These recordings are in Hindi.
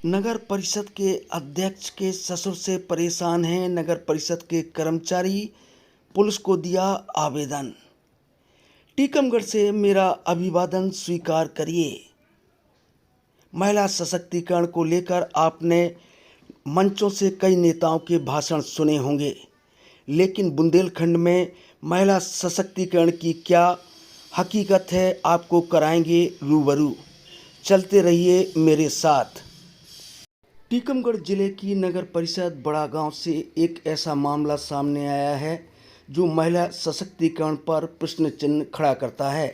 नगर परिषद के अध्यक्ष के ससुर से परेशान हैं नगर परिषद के कर्मचारी, पुलिस को दिया आवेदन। टीकमगढ़ से मेरा अभिवादन स्वीकार करिए। महिला सशक्तिकरण को लेकर आपने मंचों से कई नेताओं के भाषण सुने होंगे, लेकिन बुंदेलखंड में महिला सशक्तिकरण की क्या हकीकत है, आपको कराएंगे रूबरू। चलते रहिए मेरे साथ। टीकमगढ़ जिले की नगर परिषद बड़ा गांव से एक ऐसा मामला सामने आया है जो महिला सशक्तिकरण पर प्रश्न चिन्ह खड़ा करता है।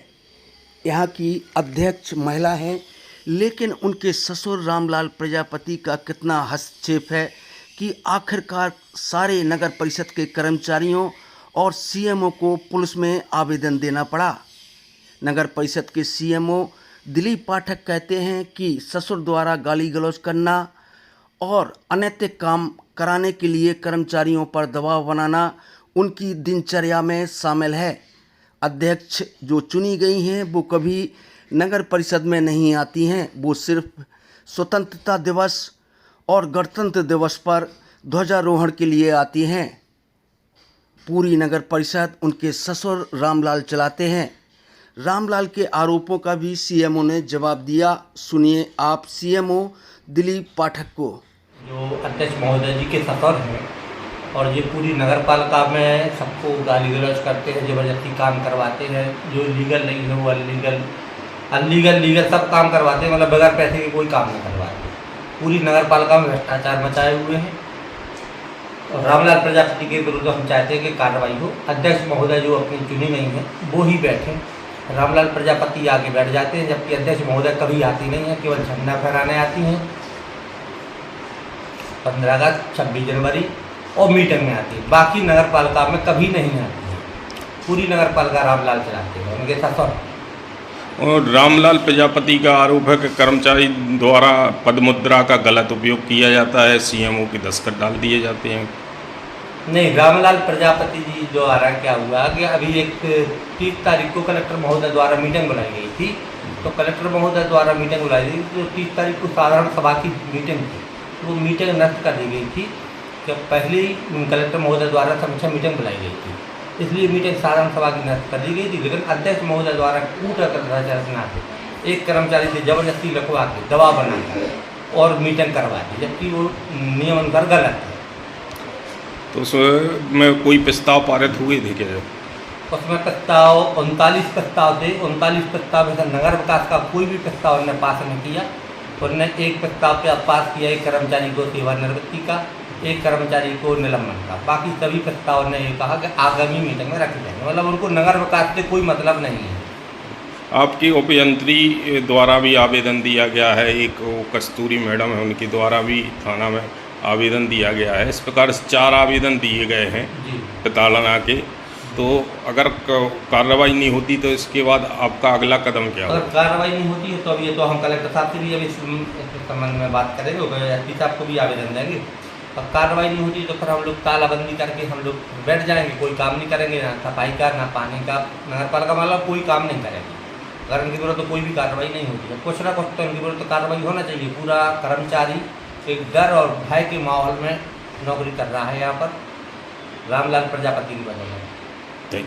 यहाँ की अध्यक्ष महिला हैं, लेकिन उनके ससुर रामलाल प्रजापति का कितना हस्तक्षेप है कि आखिरकार सारे नगर परिषद के कर्मचारियों और सीएमओ को पुलिस में आवेदन देना पड़ा। नगर परिषद के सीएमओ दिलीप पाठक कहते हैं कि ससुर द्वारा गाली गलौज करना और अनैतिक काम कराने के लिए कर्मचारियों पर दबाव बनाना उनकी दिनचर्या में शामिल है। अध्यक्ष जो चुनी गई हैं वो कभी नगर परिषद में नहीं आती हैं, वो सिर्फ स्वतंत्रता दिवस और गणतंत्र दिवस पर ध्वजारोहण के लिए आती हैं। पूरी नगर परिषद उनके ससुर रामलाल चलाते हैं। रामलाल के आरोपों का भी सीएमओ ने जवाब दिया। सुनिए आप सीएमओ दिलीप पाठक को। जो अध्यक्ष महोदय जी के सफर हैं और ये पूरी नगर पालिका में सबको गाली गलौज करते हैं, ज़बरदस्ती काम करवाते हैं, जो लीगल नहीं है वो अनलीगल सब काम करवाते हैं, मतलब बगैर पैसे के कोई काम नहीं करवाते। पूरी नगर पालिका में भ्रष्टाचार मचाए हुए हैं और रामलाल प्रजापति के विरुद्ध हम चाहते हैं कि कार्रवाई हो। अध्यक्ष महोदय जो अपनी चुनी नहीं है वो ही बैठें, रामलाल प्रजापति आगे बैठ जाते हैं, जबकि अध्यक्ष महोदय कभी आती नहीं है, केवल झंडा फहराने आती हैं 15 अगस्त 26 जनवरी और मीटिंग में आती है। बाकी नगर पालिका में कभी नहीं आती है। पूरी नगर पालिका रामलाल चलाते हैं, उनके ससुर। और रामलाल प्रजापति का आरोप है कि कर्मचारी द्वारा पदमुद्रा का गलत उपयोग किया जाता है, सीएमओ की दस्तखत डाल दिए जाते हैं। नहीं, रामलाल प्रजापति जी द्वारा क्या हुआ कि अभी एक 30 तारीख को कलेक्टर महोदय द्वारा मीटिंग बुलाई गई थी, तो कलेक्टर महोदय द्वारा मीटिंग बुलाई गई तो 30 तारीख को साधारण सभा की मीटिंग थी, वो मीटिंग नष्ट कर दी गई थी कि पहले ही कलेक्टर महोदय द्वारा समीक्षा मीटिंग बुलाई गई थी, इसलिए मीटिंग साधारण सभा की नष्ट कर दी गई थी। लेकिन अध्यक्ष महोदय द्वारा कूट रचना से एक कर्मचारी से जबरदस्ती लिखवा के दबाव बनाकर और मीटिंग करवा दी, जबकि वो नियम अनुसार गलत है। तो उसमें कोई प्रस्ताव पारित हुए थे क्या? उसमें प्रस्ताव 39 प्रस्ताव थे। 39 प्रस्ताव में से नगर विकास का कोई भी प्रस्ताव उन्होंने पास नहीं किया। उन्होंने एक प्रस्ताव पे पास किया, एक कर्मचारी को सेवानिवृत्ति का, एक कर्मचारी को निलंबन का। बाकी सभी प्रस्ताव ने ये कहा कि आगामी मीटिंग में रखे जाएंगे, मतलब उनको नगर विकास से कोई मतलब नहीं है। आपकी उपयंत्री द्वारा भी आवेदन दिया गया है, एक वो कस्तूरी मैडम है, उनके द्वारा भी थाना में आवेदन दिया गया है। इस प्रकार से 4 आवेदन दिए गए हैं प्रताड़ना के। तो अगर कार्रवाई नहीं होती तो इसके बाद आपका अगला कदम क्या होगा? अगर कार्रवाई नहीं होती है तो अब ये तो हम कलेक्टर साहब से भी अब इस संबंध में बात करेंगे, एसपी साहब को भी आवेदन देंगे। अब कार्रवाई नहीं होती तो फिर हम लोग तालाबंदी करके हम लोग बैठ जाएंगे, कोई काम नहीं करेंगे, ना सफाई का ना पानी का, नगर पालिका मतलब कोई काम नहीं करेंगे। अगर उनके विरुद्ध तो कोई भी कार्रवाई नहीं होती है, कुछ ना कुछ तो उनके विरुद्ध कार्रवाई होना चाहिए। पूरा कर्मचारी एक डर और भय के माहौल में नौकरी कर रहा है यहाँ पर रामलाल प्रजापति की वजह से।